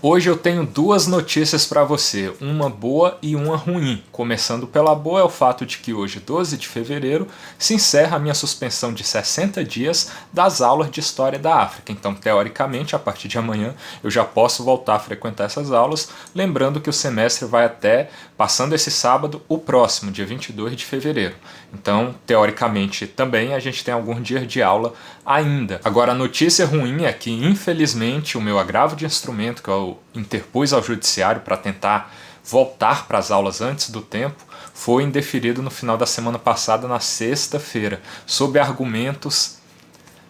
Hoje eu tenho duas notícias para você, uma boa e uma ruim. Começando pela boa é o fato de que hoje, 12 de fevereiro, se encerra a minha suspensão de 60 dias das aulas de História da África. Então, teoricamente, a partir de amanhã eu já posso voltar a frequentar essas aulas, lembrando que o semestre vai até, passando esse sábado, o próximo, dia 22 de fevereiro. Então, teoricamente, também a gente tem alguns dias de aula ainda. Agora, a notícia ruim é que, infelizmente, o meu agravo de instrumento, que eu interpus ao judiciário para tentar voltar para as aulas antes do tempo, foi indeferido no final da semana passada, na sexta-feira, sob argumentos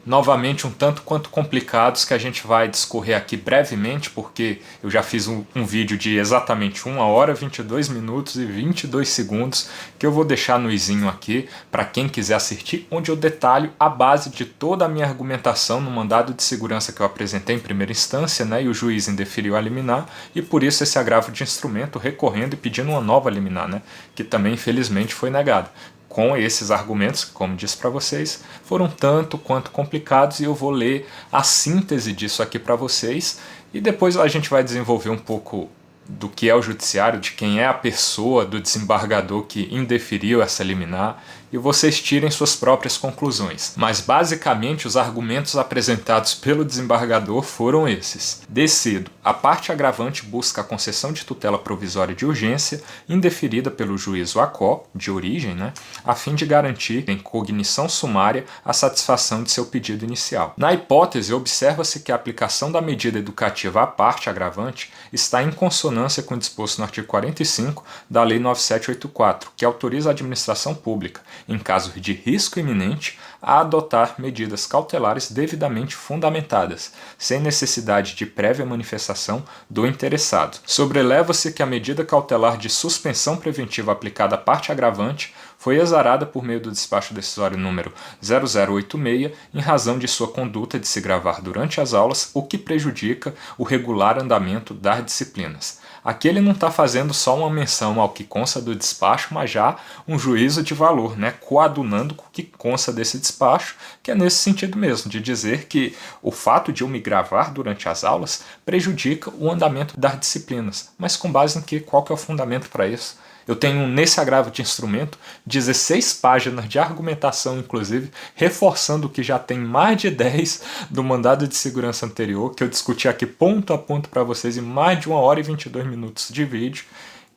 novamente um tanto quanto complicados que a gente vai discorrer aqui brevemente, porque eu já fiz um vídeo de exatamente 1 hora, 22 minutos e 22 segundos, que eu vou deixar no izinho aqui para quem quiser assistir, onde eu detalho a base de toda a minha argumentação no mandado de segurança que eu apresentei em primeira instância, né, e o juiz indeferiu a liminar, e por isso esse agravo de instrumento recorrendo e pedindo uma nova liminar, né, que também infelizmente foi negada. Com esses argumentos, como disse para vocês, foram tanto quanto complicados e eu vou ler a síntese disso aqui para vocês e depois a gente vai desenvolver um pouco do que é o judiciário, de quem é a pessoa do desembargador que indeferiu essa liminar e vocês tirem suas próprias conclusões. Mas basicamente os argumentos apresentados pelo desembargador foram esses. Decido, a parte agravante busca a concessão de tutela provisória de urgência indeferida pelo juízo ACO, de origem, né, a fim de garantir em cognição sumária a satisfação de seu pedido inicial. Na hipótese, observa-se que a aplicação da medida educativa à parte agravante está em consonância com o disposto no artigo 45 da Lei 9784, que autoriza a administração pública, em caso de risco iminente, a adotar medidas cautelares devidamente fundamentadas, sem necessidade de prévia manifestação do interessado. Sobreleva-se que a medida cautelar de suspensão preventiva aplicada à parte agravante foi exarada por meio do despacho decisório número 0086 em razão de sua conduta de se gravar durante as aulas, o que prejudica o regular andamento das disciplinas. Aqui ele não está fazendo só uma menção ao que consta do despacho, mas já um juízo de valor, né, coadunando com o que consta desse despacho, que é nesse sentido mesmo, de dizer que o fato de eu me gravar durante as aulas prejudica o andamento das disciplinas. Mas com base em que? Qual que é o fundamento para isso? Eu tenho nesse agravo de instrumento 16 páginas de argumentação, inclusive, reforçando o que já tem mais de 10 do mandado de segurança anterior, que eu discuti aqui ponto a ponto para vocês em mais de 1 hora e 22 minutos de vídeo,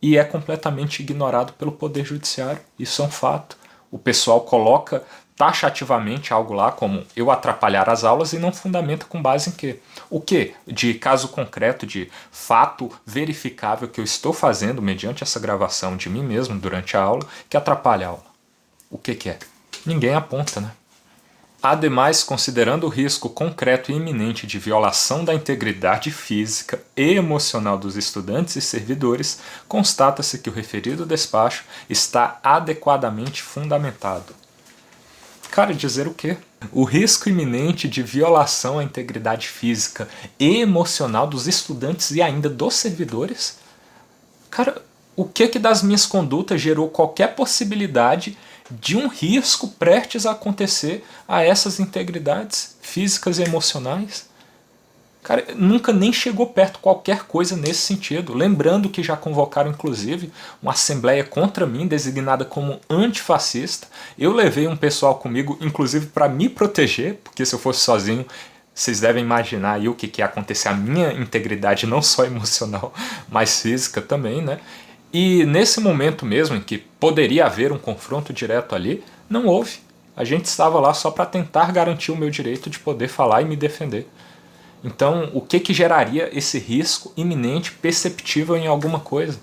e é completamente ignorado pelo Poder Judiciário. Isso é um fato. O pessoal coloca taxativamente algo lá como eu atrapalhar as aulas e não fundamenta com base em quê? O quê? De caso concreto, de fato verificável que eu estou fazendo mediante essa gravação de mim mesmo durante a aula que atrapalha a aula. O que é? Ninguém aponta, né? Ademais, considerando o risco concreto e iminente de violação da integridade física e emocional dos estudantes e servidores, constata-se que o referido despacho está adequadamente fundamentado. Cara, dizer o quê? O risco iminente de violação à integridade física e emocional dos estudantes e ainda dos servidores? Cara, o que das minhas condutas gerou qualquer possibilidade de um risco prestes a acontecer a essas integridades físicas e emocionais? Cara, nunca nem chegou perto qualquer coisa nesse sentido. Lembrando que já convocaram, inclusive, uma assembleia contra mim, designada como antifascista. Eu levei um pessoal comigo, inclusive, para me proteger, porque se eu fosse sozinho, vocês devem imaginar aí o que ia acontecer à minha integridade, não só emocional, mas física também, né? E nesse momento mesmo, em que poderia haver um confronto direto ali, não houve. A gente estava lá só para tentar garantir o meu direito de poder falar e me defender. Então, o que geraria esse risco iminente, perceptível em alguma coisa?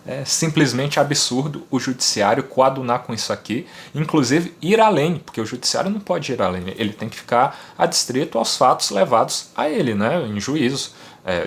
É simplesmente absurdo o judiciário coadunar com isso aqui, inclusive ir além, porque o judiciário não pode ir além, ele tem que ficar adstrito aos fatos levados a ele, né, em juízo,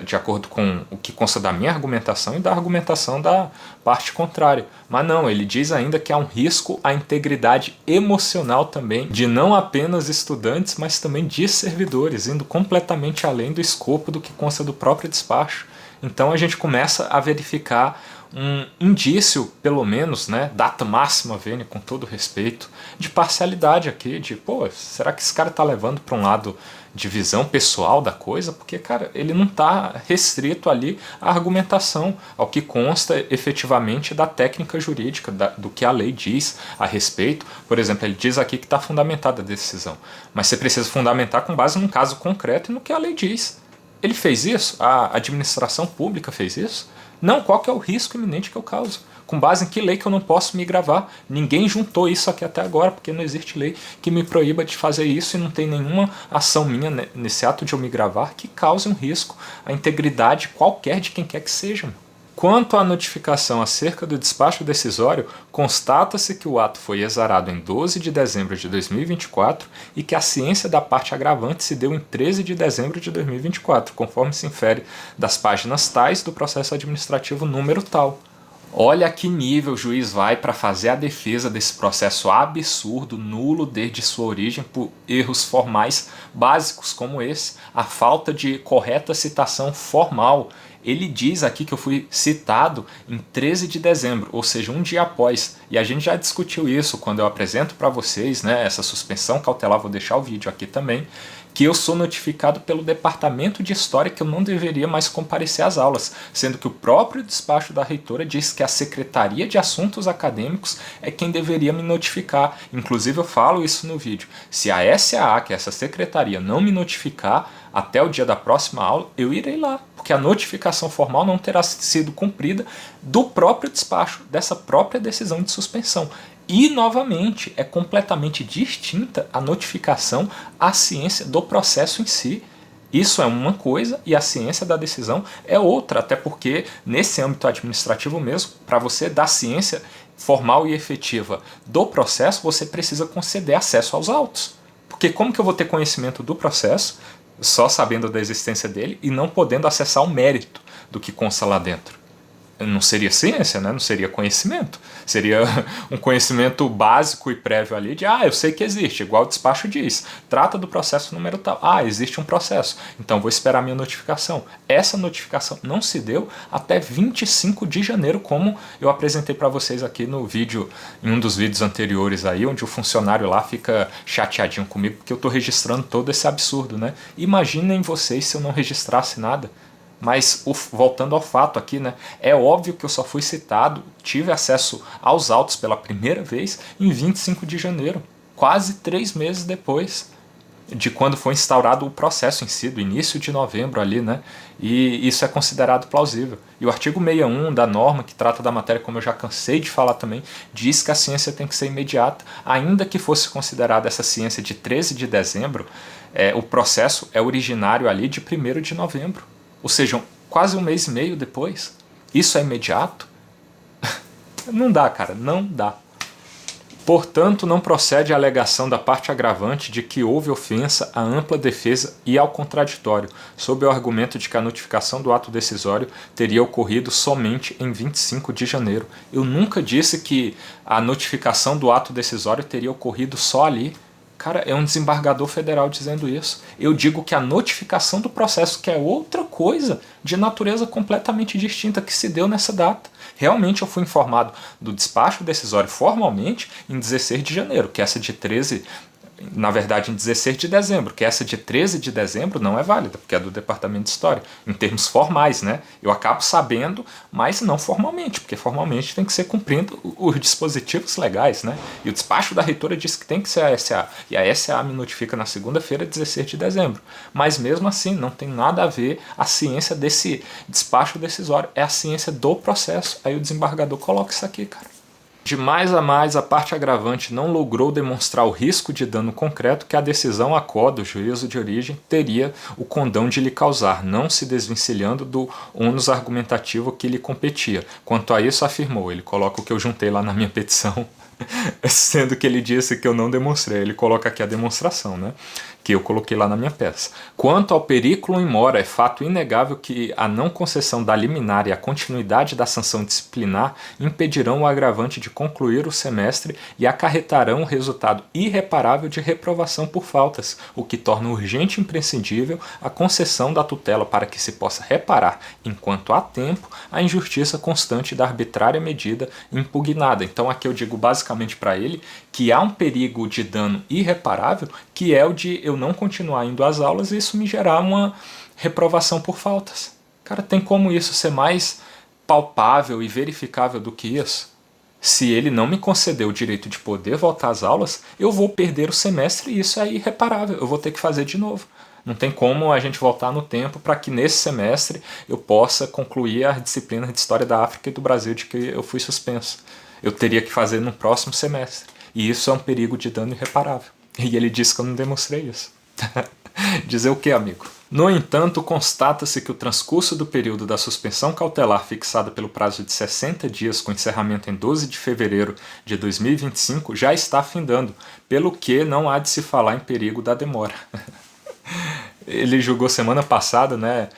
de acordo com o que consta da minha argumentação e da argumentação da parte contrária. Mas não, ele diz ainda que há um risco à integridade emocional também, de não apenas estudantes, mas também de servidores, indo completamente além do escopo do que consta do próprio despacho. Então a gente começa a verificar um indício, pelo menos, né, data máxima vênia, com todo respeito, de parcialidade aqui, de, pô, será que esse cara tá levando para um lado de visão pessoal da coisa? Porque, cara, ele não tá restrito ali à argumentação, ao que consta efetivamente da técnica jurídica, do que a lei diz a respeito. Por exemplo, ele diz aqui que está fundamentada a decisão, mas você precisa fundamentar com base num caso concreto e no que a lei diz. Ele fez isso? A administração pública fez isso? Não, qual que é o risco iminente que eu causo? Com base em que lei que eu não posso me gravar? Ninguém juntou isso aqui até agora, porque não existe lei que me proíba de fazer isso e não tem nenhuma ação minha nesse ato de eu me gravar que cause um risco à integridade qualquer de quem quer que seja. Quanto à notificação acerca do despacho decisório, constata-se que o ato foi exarado em 12 de dezembro de 2024 e que a ciência da parte agravante se deu em 13 de dezembro de 2024, conforme se infere das páginas tais do processo administrativo número tal. Olha a que nível o juiz vai para fazer a defesa desse processo absurdo, nulo desde sua origem por erros formais básicos como esse, a falta de correta citação formal. Ele diz aqui que eu fui citado em 13 de dezembro, ou seja, um dia após. E a gente já discutiu isso quando eu apresento para vocês, né, essa suspensão cautelar, vou deixar o vídeo aqui também, que eu sou notificado pelo Departamento de História que eu não deveria mais comparecer às aulas, sendo que o próprio despacho da reitora diz que a Secretaria de Assuntos Acadêmicos é quem deveria me notificar. Inclusive eu falo isso no vídeo. Se a SAA, que é essa secretaria, não me notificar até o dia da próxima aula, eu irei lá, porque a notificação formal não terá sido cumprida do próprio despacho, dessa própria decisão de suspensão. E, novamente, é completamente distinta a notificação à ciência do processo em si. Isso é uma coisa e a ciência da decisão é outra, até porque, nesse âmbito administrativo mesmo, para você dar ciência formal e efetiva do processo, você precisa conceder acesso aos autos. Porque como que eu vou ter conhecimento do processo, só sabendo da existência dele, e não podendo acessar o mérito do que consta lá dentro? Não seria ciência, né? Não seria conhecimento. Seria um conhecimento básico e prévio ali de, eu sei que existe, igual o despacho diz, trata do processo número tal. Existe um processo, então vou esperar minha notificação. Essa notificação não se deu até 25 de janeiro, como eu apresentei para vocês aqui no vídeo, em um dos vídeos anteriores aí, onde o funcionário lá fica chateadinho comigo, porque eu estou registrando todo esse absurdo, né? Imaginem vocês se eu não registrasse nada. Mas, voltando ao fato aqui, né, é óbvio que eu só fui citado, tive acesso aos autos pela primeira vez em 25 de janeiro, quase 3 meses depois de quando foi instaurado o processo em si, do início de novembro ali, né, e isso é considerado plausível. E o artigo 61 da norma, que trata da matéria, como eu já cansei de falar também, diz que a ciência tem que ser imediata, ainda que fosse considerada essa ciência de 13 de dezembro, o processo é originário ali de 1º de novembro. Ou seja, quase 1 mês e meio depois. Isso é imediato? Não dá, cara, não dá. Portanto, não procede a alegação da parte agravante de que houve ofensa à ampla defesa e ao contraditório, sob o argumento de que a notificação do ato decisório teria ocorrido somente em 25 de janeiro. Eu nunca disse que a notificação do ato decisório teria ocorrido só ali. Cara, é um desembargador federal dizendo isso. Eu digo que a notificação do processo, que é outra coisa de natureza completamente distinta, que se deu nessa data. Realmente eu fui informado do despacho decisório formalmente em 16 de janeiro, que essa de 13... Na verdade, em 16 de dezembro, que essa de 13 de dezembro não é válida, porque é do Departamento de História, em termos formais, né? Eu acabo sabendo, mas não formalmente, porque formalmente tem que ser cumprindo os dispositivos legais, né? E o despacho da reitora diz que tem que ser a SA, e a SA me notifica na segunda-feira, 16 de dezembro. Mas mesmo assim, não tem nada a ver a ciência desse despacho decisório, é a ciência do processo. Aí o desembargador coloca isso aqui, cara. De mais a mais, a parte agravante não logrou demonstrar o risco de dano concreto que a decisão ACO do juízo de origem teria o condão de lhe causar, não se desvencilhando do ônus argumentativo que lhe competia. Quanto a isso, afirmou, ele coloca o que eu juntei lá na minha petição, Sendo que ele disse que eu não demonstrei. Ele coloca aqui a demonstração, né? Que eu coloquei lá na minha peça. Quanto ao perículo in mora, é fato inegável que a não concessão da liminar e a continuidade da sanção disciplinar impedirão o agravante de concluir o semestre e acarretarão o resultado irreparável de reprovação por faltas, o que torna urgente e imprescindível a concessão da tutela para que se possa reparar, enquanto há tempo, a injustiça constante da arbitrária medida impugnada. Então aqui eu digo basicamente para ele que há um perigo de dano irreparável, que é o de eu não continuar indo às aulas e isso me gerar uma reprovação por faltas. Cara, tem como isso ser mais palpável e verificável do que isso? Se ele não me conceder o direito de poder voltar às aulas, eu vou perder o semestre e isso é irreparável, eu vou ter que fazer de novo. Não tem como a gente voltar no tempo para que nesse semestre eu possa concluir a disciplina de História da África e do Brasil de que eu fui suspenso. Eu teria que fazer no próximo semestre. E isso é um perigo de dano irreparável. E ele disse que eu não demonstrei isso. Dizer o que, amigo? No entanto, constata-se que o transcurso do período da suspensão cautelar fixada pelo prazo de 60 dias com encerramento em 12 de fevereiro de 2025 já está findando, pelo que não há de se falar em perigo da demora. Ele julgou semana passada, né?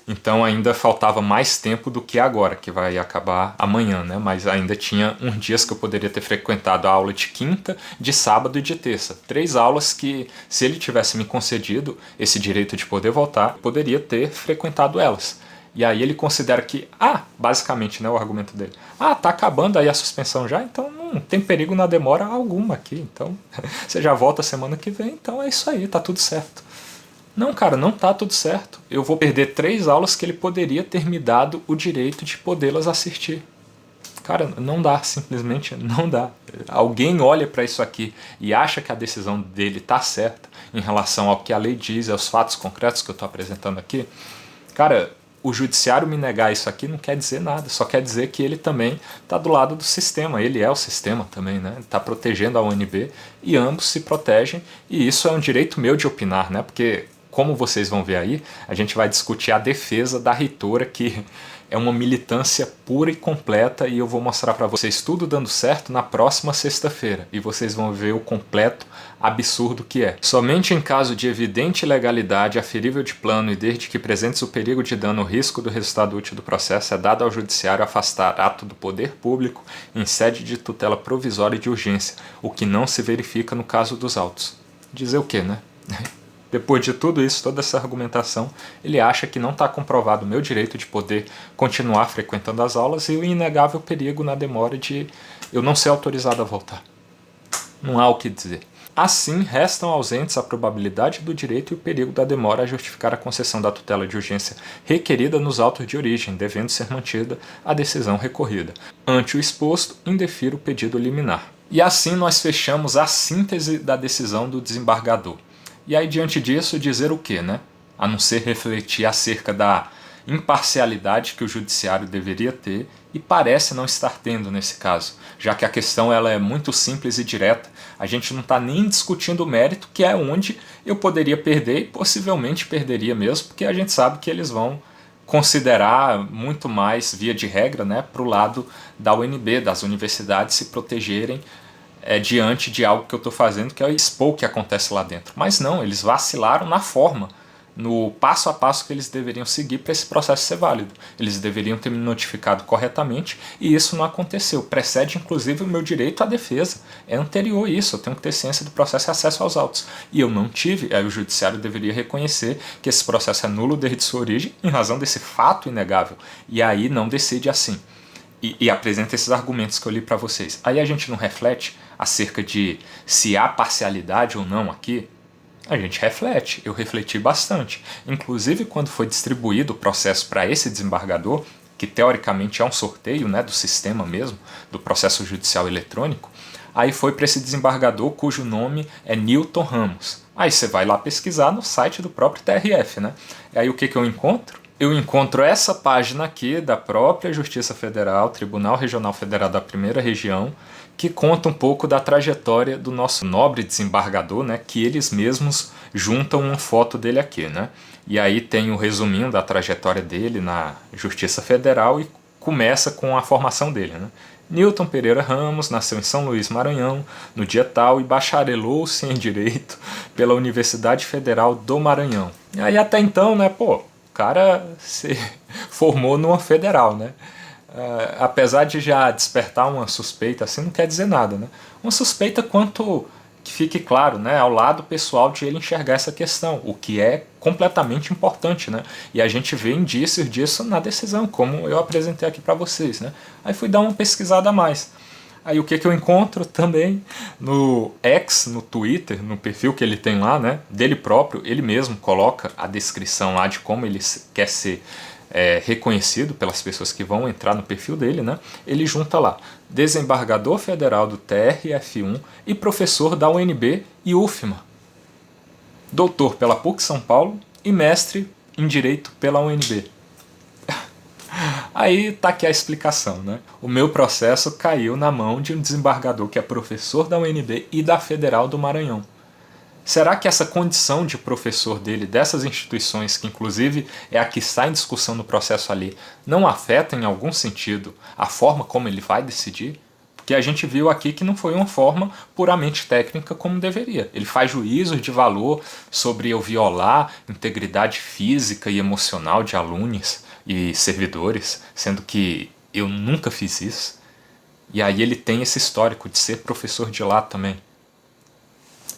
Então ainda faltava mais tempo do que agora, que vai acabar amanhã, né? Mas ainda tinha uns dias que eu poderia ter frequentado a aula de quinta, de sábado e de terça. 3 aulas que, se ele tivesse me concedido esse direito de poder voltar, eu poderia ter frequentado elas. E aí ele considera que, basicamente, né, o argumento dele, tá acabando aí a suspensão já, então não tem perigo na demora alguma aqui. Então você já volta semana que vem, então é isso aí, tá tudo certo. Não, cara, não tá tudo certo. Eu vou perder 3 aulas que ele poderia ter me dado o direito de podê-las assistir. Cara, não dá, simplesmente não dá. Alguém olha para isso aqui e acha que a decisão dele tá certa em relação ao que a lei diz, aos fatos concretos que eu tô apresentando aqui. Cara, o judiciário me negar isso aqui não quer dizer nada, só quer dizer que ele também tá do lado do sistema, ele é o sistema também, né? Ele tá protegendo a UNB e ambos se protegem e isso é um direito meu de opinar, né? Porque como vocês vão ver aí, a gente vai discutir a defesa da reitora, que é uma militância pura e completa, e eu vou mostrar para vocês tudo dando certo na próxima sexta-feira, e vocês vão ver o completo absurdo que é. Somente em caso de evidente ilegalidade aferível de plano e desde que presentes o perigo de dano ou risco do resultado útil do processo, é dado ao judiciário afastar ato do poder público em sede de tutela provisória e de urgência, o que não se verifica no caso dos autos. Dizer o quê, né? Depois de tudo isso, toda essa argumentação, ele acha que não está comprovado o meu direito de poder continuar frequentando as aulas e o inegável perigo na demora de eu não ser autorizado a voltar. Não há o que dizer. Assim, restam ausentes a probabilidade do direito e o perigo da demora a justificar a concessão da tutela de urgência requerida nos autos de origem, devendo ser mantida a decisão recorrida. Ante o exposto, indefiro o pedido liminar. E assim nós fechamos a síntese da decisão do desembargador. E aí, diante disso, dizer o quê, né? A não ser refletir acerca da imparcialidade que o judiciário deveria ter e parece não estar tendo nesse caso, já que a questão ela é muito simples e direta. A gente não está nem discutindo o mérito, que é onde eu poderia perder e possivelmente perderia mesmo, porque a gente sabe que eles vão considerar muito mais, via de regra, né, para o lado da UNB, das universidades se protegerem diante de algo que eu estou fazendo, que é expor o que acontece lá dentro. Mas não, eles vacilaram na forma, no passo a passo que eles deveriam seguir para esse processo ser válido. Eles deveriam ter me notificado corretamente e isso não aconteceu. Precede inclusive o meu direito à defesa. É anterior a isso, eu tenho que ter ciência do processo e acesso aos autos. E eu não tive, aí o judiciário deveria reconhecer que esse processo é nulo desde sua origem em razão desse fato inegável. E aí não decide assim. E apresenta esses argumentos que eu li para vocês. Aí a gente não reflete acerca de se há parcialidade ou não aqui. A gente reflete, eu refleti bastante. Inclusive quando foi distribuído o processo para esse desembargador, que teoricamente é um sorteio, né, do sistema mesmo, do processo judicial eletrônico, aí foi para esse desembargador cujo nome é Newton Ramos. Aí você vai lá pesquisar no site do próprio TRF, né? E aí o que eu encontro? Eu encontro essa página aqui da própria Justiça Federal, Tribunal Regional Federal da Primeira Região, que conta um pouco da trajetória do nosso nobre desembargador, né, que eles mesmos juntam uma foto dele aqui, né? E aí tem o resuminho da trajetória dele na Justiça Federal e começa com a formação dele, né? Newton Pereira Ramos nasceu em São Luís, Maranhão, no dia tal, e bacharelou-se em Direito pela Universidade Federal do Maranhão. E aí até então, né, o cara se formou numa federal, né? Apesar de já despertar uma suspeita, assim, não quer dizer nada, né? Uma suspeita quanto que fique claro, né, ao lado pessoal de ele enxergar essa questão, o que é completamente importante, né? E a gente vê indícios disso na decisão, como eu apresentei aqui para vocês, né? Aí fui dar uma pesquisada a mais. Aí o que eu encontro também no X, no Twitter, no perfil que ele tem lá, né, dele próprio, ele mesmo coloca a descrição lá de como ele quer ser reconhecido pelas pessoas que vão entrar no perfil dele, né? Ele junta lá, desembargador federal do TRF1 e professor da UNB e UFMA, doutor pela PUC São Paulo e mestre em Direito pela UNB. Aí tá aqui a explicação, né? O meu processo caiu na mão de um desembargador que é professor da UNB e da Federal do Maranhão. Será que essa condição de professor dele, dessas instituições, que inclusive é a que está em discussão no processo ali, não afeta em algum sentido a forma como ele vai decidir? Porque a gente viu aqui que não foi uma forma puramente técnica como deveria. Ele faz juízos de valor sobre eu violar integridade física e emocional de alunos e servidores, sendo que eu nunca fiz isso. E aí ele tem esse histórico de ser professor de lá também.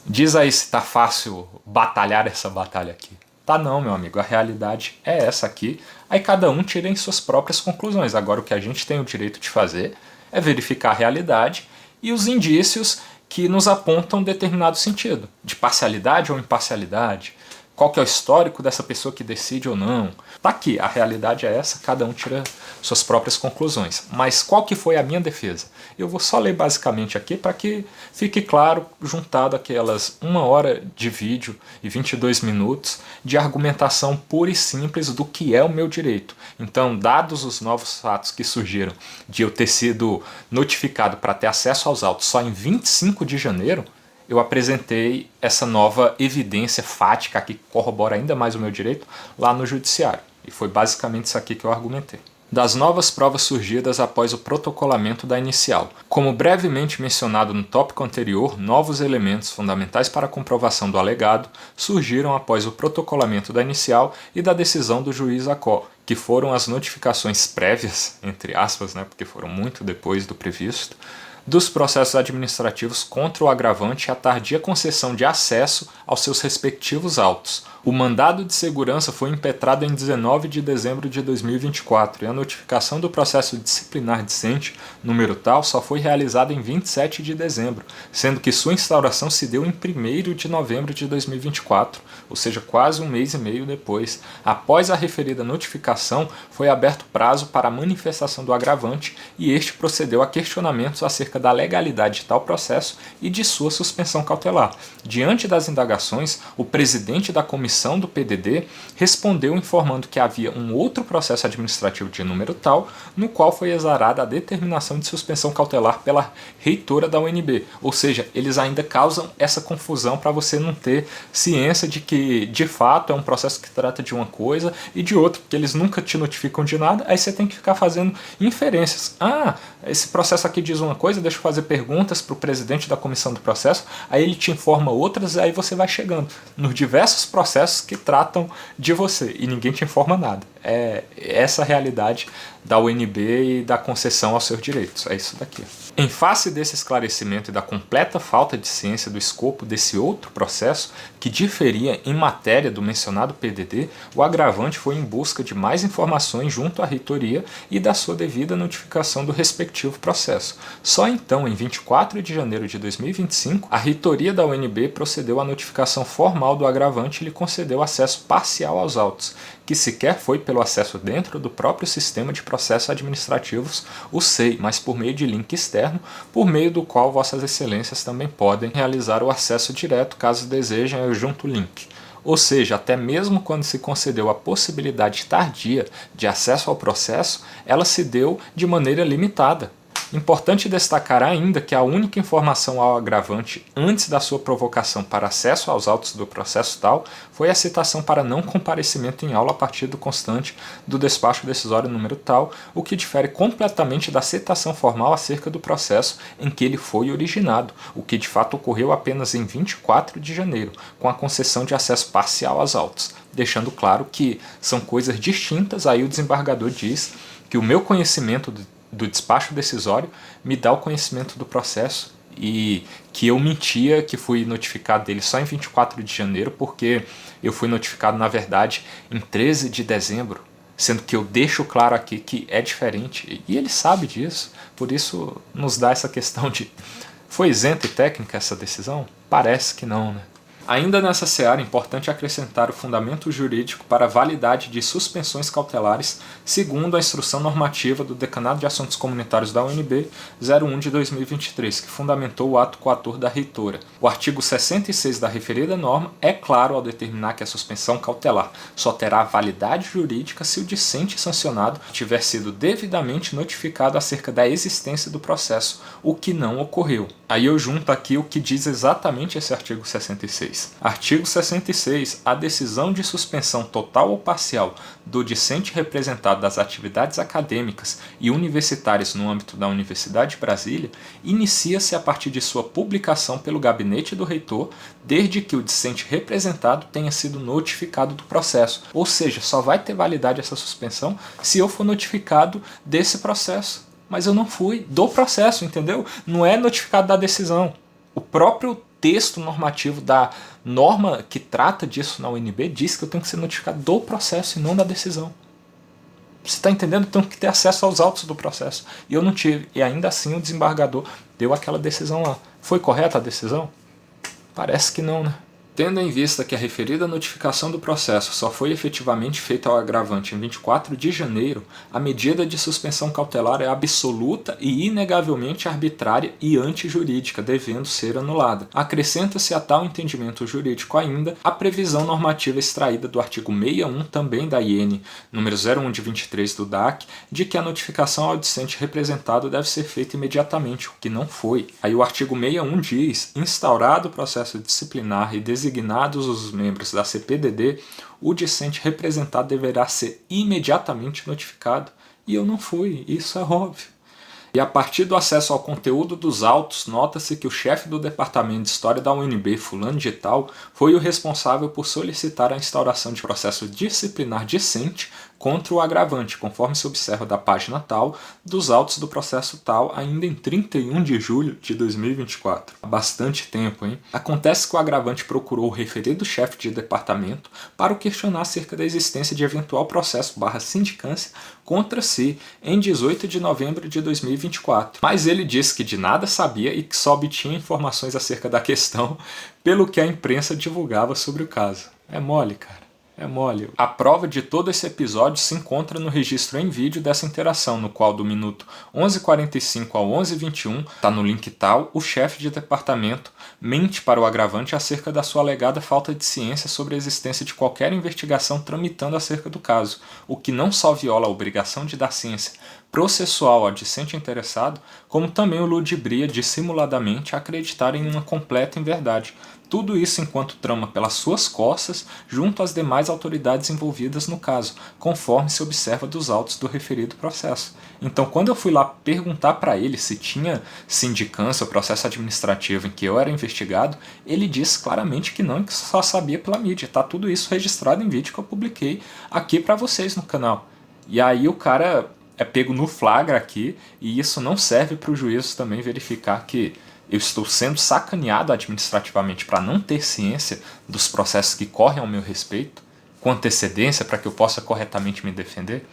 Diz aí se tá fácil batalhar essa batalha aqui. Tá não, meu amigo, a realidade é essa aqui. Aí cada um tira em suas próprias conclusões. Agora o que a gente tem o direito de fazer é verificar a realidade e os indícios que nos apontam determinado sentido. De parcialidade ou imparcialidade. Qual que é o histórico dessa pessoa que decide ou não. Tá aqui, a realidade é essa, cada um tira suas próprias conclusões. Mas qual que foi a minha defesa? Eu vou só ler basicamente aqui para que fique claro, juntado aquelas 1 hora de vídeo e 22 minutos de argumentação pura e simples do que é o meu direito. Então, dados os novos fatos que surgiram de eu ter sido notificado para ter acesso aos autos só em 25 de janeiro, eu apresentei essa nova evidência fática que corrobora ainda mais o meu direito lá no judiciário. E foi basicamente isso aqui que eu argumentei. Das novas provas surgidas após o protocolamento da inicial. Como brevemente mencionado no tópico anterior, novos elementos fundamentais para a comprovação do alegado surgiram após o protocolamento da inicial e da decisão do juiz ACO, que foram as notificações prévias, entre aspas, né, porque foram muito depois do previsto, dos processos administrativos contra o agravante e a tardia concessão de acesso aos seus respectivos autos. O mandado de segurança foi impetrado em 19 de dezembro de 2024 e a notificação do processo disciplinar dicente, número tal, só foi realizada em 27 de dezembro, sendo que sua instauração se deu em 1º de novembro de 2024, ou seja, quase 1 mês e meio depois. Após a referida notificação, foi aberto prazo para a manifestação do agravante e este procedeu a questionamentos acerca da legalidade de tal processo e de sua suspensão cautelar. Diante das indagações, o presidente da comissão do PDD respondeu informando que havia um outro processo administrativo de número tal, no qual foi exarada a determinação de suspensão cautelar pela reitora da UNB. Ou seja, eles ainda causam essa confusão para você não ter ciência de que, de fato, é um processo que trata de uma coisa e de outra, porque eles nunca te notificam de nada, aí você tem que ficar fazendo inferências. Ah, esse processo aqui diz uma coisa, deixa eu fazer perguntas para o presidente da comissão do processo, aí ele te informa outras e aí você vai chegando nos diversos processos que tratam de você e ninguém te informa nada. É essa a realidade da UNB e da concessão aos seus direitos. É isso daqui. Em face desse esclarecimento e da completa falta de ciência do escopo desse outro processo, que diferia em matéria do mencionado PDD, o agravante foi em busca de mais informações junto à reitoria e da sua devida notificação do respectivo processo. Só então, em 24 de janeiro de 2025, a reitoria da UNB procedeu à notificação formal do agravante e lhe concedeu acesso parcial aos autos, que sequer foi pelo acesso dentro do próprio sistema de processos administrativos, o SEI, mas por meio de link externo, por meio do qual vossas excelências também podem realizar o acesso direto, caso desejem, eu junto o link. Ou seja, até mesmo quando se concedeu a possibilidade tardia de acesso ao processo, ela se deu de maneira limitada. Importante destacar ainda que a única informação ao agravante antes da sua provocação para acesso aos autos do processo tal foi a citação para não comparecimento em aula a partir do constante do despacho decisório número tal, o que difere completamente da citação formal acerca do processo em que ele foi originado, o que de fato ocorreu apenas em 24 de janeiro, com a concessão de acesso parcial aos autos, deixando claro que são coisas distintas. Aí o desembargador diz que o meu conhecimento do despacho decisório me dá o conhecimento do processo e que eu mentia, que fui notificado dele só em 24 de janeiro, porque eu fui notificado, na verdade, em 13 de dezembro, sendo que eu deixo claro aqui que é diferente, e ele sabe disso, por isso nos dá essa questão de: foi isenta e técnica essa decisão? Parece que não, né? Ainda nessa seara, é importante acrescentar o fundamento jurídico para a validade de suspensões cautelares segundo a Instrução Normativa do Decanato de Assuntos Comunitários da UNB 01 de 2023, que fundamentou o ato coator da reitora. O artigo 66 da referida norma é claro ao determinar que a suspensão cautelar só terá validade jurídica se o discente sancionado tiver sido devidamente notificado acerca da existência do processo, o que não ocorreu. Aí eu junto aqui o que diz exatamente esse artigo 66. Artigo 66. A decisão de suspensão total ou parcial do discente representado das atividades acadêmicas e universitárias no âmbito da Universidade de Brasília inicia-se a partir de sua publicação pelo gabinete do reitor, desde que o discente representado tenha sido notificado do processo. Ou seja, só vai ter validade essa suspensão se eu for notificado desse processo. Mas eu não fui do processo, entendeu? Não é notificado da decisão. O próprio texto normativo da norma que trata disso na UNB diz que eu tenho que ser notificado do processo e não da decisão. Você está entendendo? Eu tenho que ter acesso aos autos do processo. E eu não tive. E ainda assim o desembargador deu aquela decisão lá. Foi correta a decisão? Parece que não, né? Tendo em vista que a referida notificação do processo só foi efetivamente feita ao agravante em 24 de janeiro, a medida de suspensão cautelar é absoluta e inegavelmente arbitrária e antijurídica, devendo ser anulada. Acrescenta-se a tal entendimento jurídico ainda a previsão normativa extraída do artigo 61, também da IN número 01 de 23 do DAC, de que a notificação ao discente representado deve ser feita imediatamente, o que não foi. Aí o artigo 61 diz: instaurado o processo disciplinar e designados os membros da CPDD, o discente representado deverá ser imediatamente notificado. E eu não fui, isso é óbvio. E a partir do acesso ao conteúdo dos autos, nota-se que o chefe do Departamento de História da UNB, fulano de tal, foi o responsável por solicitar a instauração de processo disciplinar discente contra o agravante, conforme se observa da página tal, dos autos do processo tal, ainda em 31 de julho de 2024. Há bastante tempo, hein? Acontece que o agravante procurou o referido chefe de departamento para o questionar acerca da existência de eventual processo /sindicância contra si em 18 de novembro de 2024. Mas ele disse que de nada sabia e que só obtinha informações acerca da questão pelo que a imprensa divulgava sobre o caso. É mole, cara. É mole. A prova de todo esse episódio se encontra no registro em vídeo dessa interação, no qual do minuto 11h45 ao 11h21, tá no link tal, o chefe de departamento mente para o agravante acerca da sua alegada falta de ciência sobre a existência de qualquer investigação tramitando acerca do caso, o que não só viola a obrigação de dar ciência processual ao discente interessado, como também o ludibria dissimuladamente a acreditar em uma completa inverdade. Tudo isso enquanto trama pelas suas costas junto às demais autoridades envolvidas no caso, conforme se observa dos autos do referido processo. Então, quando eu fui lá perguntar para ele se tinha sindicância ou processo administrativo em que eu era investigado, ele disse claramente que não, e que só sabia pela mídia. Tá tudo isso registrado em vídeo que eu publiquei aqui para vocês no canal. E aí o cara é pego no flagra aqui, e isso não serve para o juiz também verificar que eu estou sendo sacaneado administrativamente para não ter ciência dos processos que correm ao meu respeito, com antecedência para que eu possa corretamente me defender.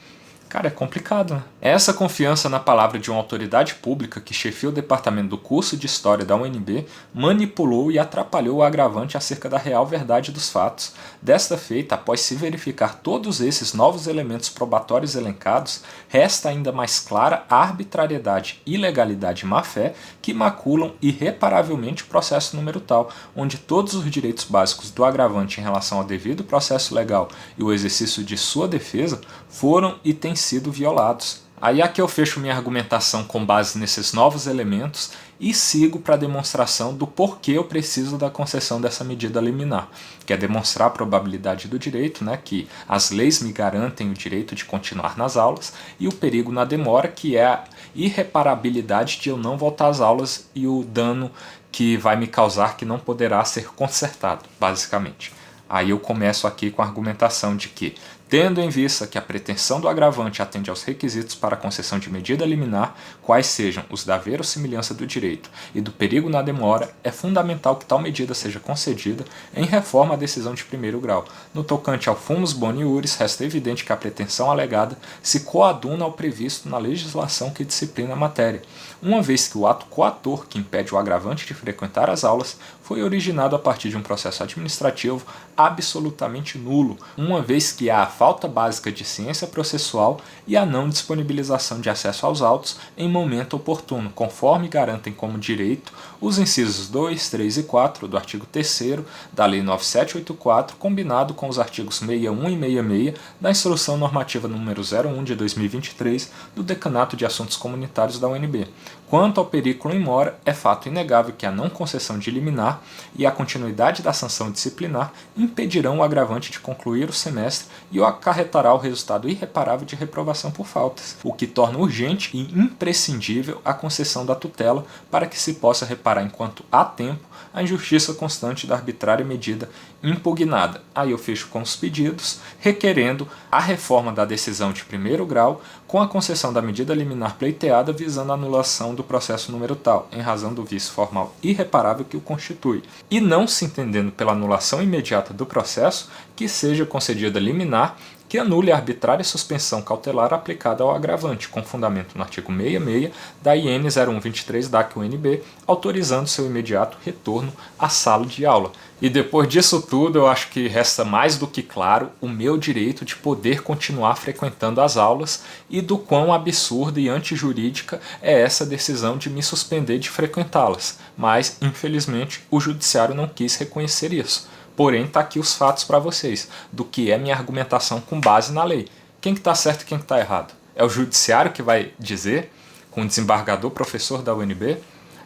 Cara, é complicado, né? Essa confiança na palavra de uma autoridade pública que chefia o departamento do curso de História da UNB manipulou e atrapalhou o agravante acerca da real verdade dos fatos. Desta feita, após se verificar todos esses novos elementos probatórios elencados, resta ainda mais clara a arbitrariedade, ilegalidade e má-fé que maculam irreparavelmente o processo número tal, onde todos os direitos básicos do agravante em relação ao devido processo legal e o exercício de sua defesa foram e têm sido violados. Aí aqui eu fecho minha argumentação com base nesses novos elementos e sigo para a demonstração do porquê eu preciso da concessão dessa medida liminar, que é demonstrar a probabilidade do direito, né, que as leis me garantem o direito de continuar nas aulas, e o perigo na demora, que é a irreparabilidade de eu não voltar às aulas e o dano que vai me causar que não poderá ser consertado, basicamente. Aí eu começo aqui com a argumentação de que, tendo em vista que a pretensão do agravante atende aos requisitos para a concessão de medida liminar, quais sejam os da verossimilhança do direito e do perigo na demora, é fundamental que tal medida seja concedida em reforma à decisão de primeiro grau. No tocante ao fumus boni iuris, resta evidente que a pretensão alegada se coaduna ao previsto na legislação que disciplina a matéria, uma vez que o ato coator que impede o agravante de frequentar as aulas foi originado a partir de um processo administrativo absolutamente nulo, uma vez que há a falta básica de ciência processual e a não disponibilização de acesso aos autos em momento oportuno, conforme garantem como direito os incisos 2, 3 e 4 do artigo 3º da Lei 9784, combinado com os artigos 61 e 66 da Instrução Normativa número 01 de 2023 do Decanato de Assuntos Comunitários da UNB. Quanto ao perículo in mora, é fato inegável que a não concessão de liminar e a continuidade da sanção disciplinar impedirão o agravante de concluir o semestre e o acarretará o resultado irreparável de reprovação por faltas, o que torna urgente e imprescindível a concessão da tutela para que se possa reparar enquanto há tempo a injustiça constante da arbitrária medida impugnada. Aí eu fecho com os pedidos, requerendo a reforma da decisão de primeiro grau com a concessão da medida liminar pleiteada visando a anulação do processo número tal, em razão do vício formal irreparável que o constitui, e não se entendendo pela anulação imediata do processo, que seja concedida liminar que anule a arbitrária suspensão cautelar aplicada ao agravante, com fundamento no artigo 66 da IN 0123 DAC UNB, autorizando seu imediato retorno à sala de aula. E depois disso tudo, eu acho que resta mais do que claro o meu direito de poder continuar frequentando as aulas e do quão absurda e antijurídica é essa decisão de me suspender de frequentá-las. Mas, infelizmente, o judiciário não quis reconhecer isso. Porém, está aqui os fatos para vocês, do que é minha argumentação com base na lei. Quem que está certo e quem que está errado? É o judiciário que vai dizer, com o desembargador professor da UNB?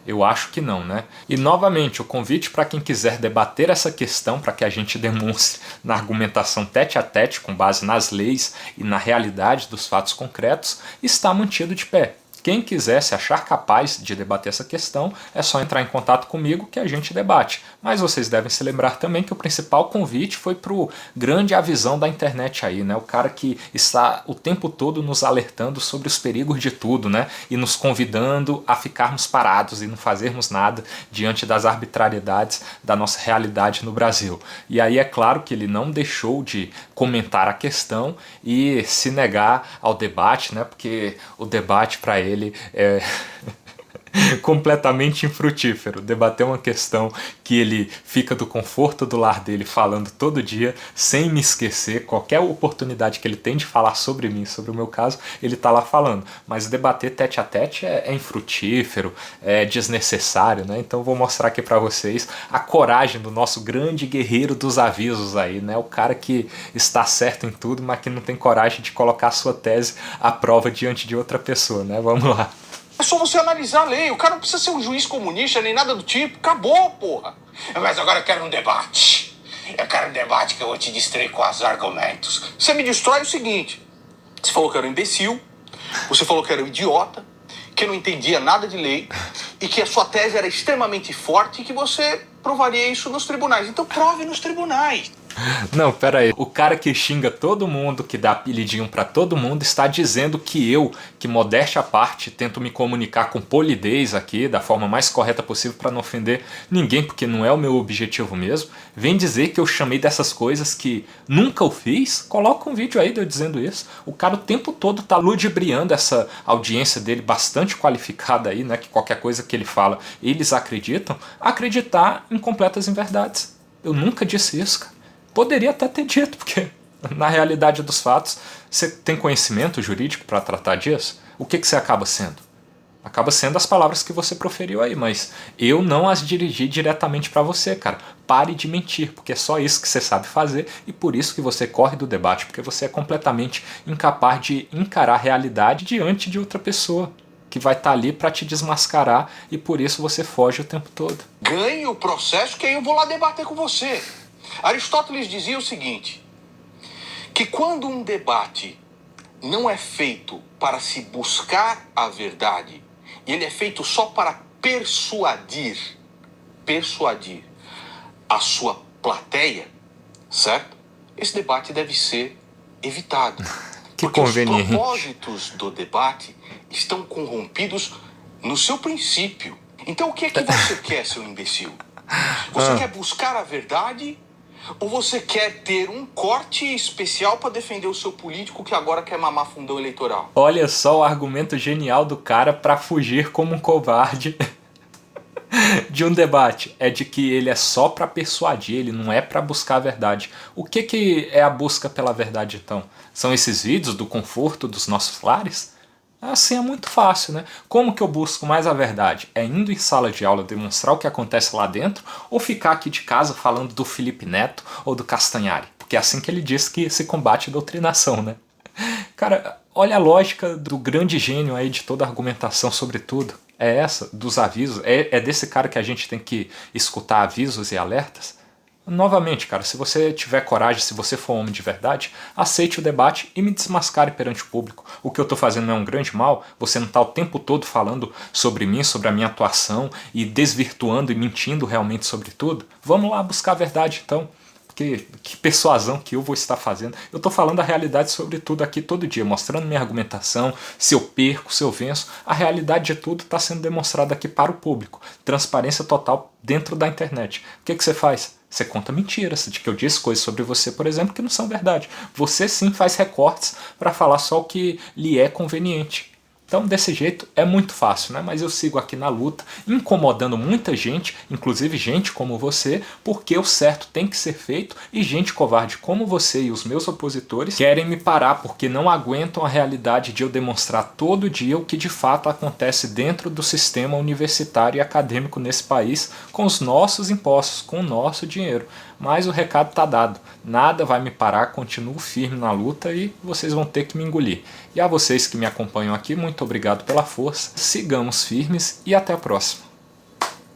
Eu acho que não, né? E novamente, o convite para quem quiser debater essa questão, para que a gente demonstre na argumentação tete a tete, com base nas leis e na realidade dos fatos concretos, está mantido de pé. Quem quiser se achar capaz de debater essa questão, é só entrar em contato comigo que a gente debate. Mas vocês devem se lembrar também que o principal convite foi para o grande avisão da internet aí, né? O cara que está o tempo todo nos alertando sobre os perigos de tudo, né? E nos convidando a ficarmos parados e não fazermos nada diante das arbitrariedades da nossa realidade no Brasil. E aí é claro que ele não deixou de comentar a questão e se negar ao debate, né? Porque o debate para ele é completamente infrutífero. Debater uma questão que ele fica do conforto do lar dele falando todo dia, sem me esquecer, qualquer oportunidade que ele tem de falar sobre mim, sobre o meu caso, ele tá lá falando. Mas debater tete a tete é infrutífero, é desnecessário, né? Então vou mostrar aqui para vocês a coragem do nosso grande guerreiro dos avisos aí, né? O cara que está certo em tudo, mas que não tem coragem de colocar a sua tese à prova diante de outra pessoa, né? Vamos lá. É só você analisar a lei. O cara não precisa ser um juiz comunista nem nada do tipo. Acabou, porra. Mas agora eu quero um debate. Eu quero um debate que eu vou te distrair com os argumentos. Você me destrói o seguinte. Você falou que eu era um imbecil. Você falou que eu era um idiota. Que não entendia nada de lei. E que a sua tese era extremamente forte e que você provaria isso nos tribunais. Então prove nos tribunais. Não, pera aí. O cara que xinga todo mundo, que dá apelidinho pra todo mundo, está dizendo que eu, que modéstia à parte, tento me comunicar com polidez aqui, da forma mais correta possível para não ofender ninguém, porque não é o meu objetivo mesmo, vem dizer que eu chamei dessas coisas que nunca eu fiz. Coloca um vídeo aí de eu dizendo isso. O cara o tempo todo tá ludibriando essa audiência dele bastante qualificada aí, né, que qualquer coisa que ele fala, eles acreditam, acreditar em completas inverdades. Eu nunca disse isso, cara. Poderia até ter dito, porque na realidade dos fatos, você tem conhecimento jurídico para tratar disso? O que você acaba sendo? Acaba sendo as palavras que você proferiu aí, mas eu não as dirigi diretamente para você, cara. Pare de mentir, porque é só isso que você sabe fazer e por isso que você corre do debate, porque você é completamente incapaz de encarar a realidade diante de outra pessoa que vai estar ali para te desmascarar e por isso você foge o tempo todo. Ganhe o processo que aí eu vou lá debater com você. Aristóteles dizia o seguinte, que quando um debate não é feito para se buscar a verdade, e ele é feito só para persuadir a sua plateia, certo? Esse debate deve ser evitado. Que porque conveniente. Os propósitos do debate estão corrompidos no seu princípio. Então o que é que você quer, seu imbecil? Você quer buscar a verdade ou você quer ter um corte especial para defender o seu político que agora quer mamar fundão eleitoral? Olha só o argumento genial do cara para fugir como um covarde de um debate. É de que ele é só para persuadir, ele não é para buscar a verdade. O que é a busca pela verdade então? São esses vídeos do conforto dos nossos lares? Assim é muito fácil, né? Como que eu busco mais a verdade? É indo em sala de aula demonstrar o que acontece lá dentro ou ficar aqui de casa falando do Felipe Neto ou do Castanhari? Porque é assim que ele diz que se combate a doutrinação, né? Cara, olha a lógica do grande gênio aí de toda a argumentação sobre tudo. É essa, dos avisos. É desse cara que a gente tem que escutar avisos e alertas. Novamente, cara, se você tiver coragem, se você for homem de verdade, aceite o debate e me desmascare perante o público. O que eu tô fazendo não é um grande mal, você não tá o tempo todo falando sobre mim, sobre a minha atuação e desvirtuando e mentindo realmente sobre tudo. Vamos lá buscar a verdade então. Que persuasão que eu vou estar fazendo. Eu estou falando a realidade sobre tudo aqui todo dia, mostrando minha argumentação, se eu perco, se eu venço. A realidade de tudo está sendo demonstrada aqui para o público. Transparência total dentro da internet. O que você faz? Você conta mentiras, de que eu disse coisas sobre você, por exemplo, que não são verdade. Você sim faz recortes para falar só o que lhe é conveniente. Então, desse jeito, é muito fácil, né? Mas eu sigo aqui na luta, incomodando muita gente, inclusive gente como você, porque o certo tem que ser feito e gente covarde como você e os meus opositores querem me parar porque não aguentam a realidade de eu demonstrar todo dia o que de fato acontece dentro do sistema universitário e acadêmico nesse país com os nossos impostos, com o nosso dinheiro. Mas o recado está dado, nada vai me parar, continuo firme na luta e vocês vão ter que me engolir. E a vocês que me acompanham aqui, muito obrigado pela força, sigamos firmes e até a próxima.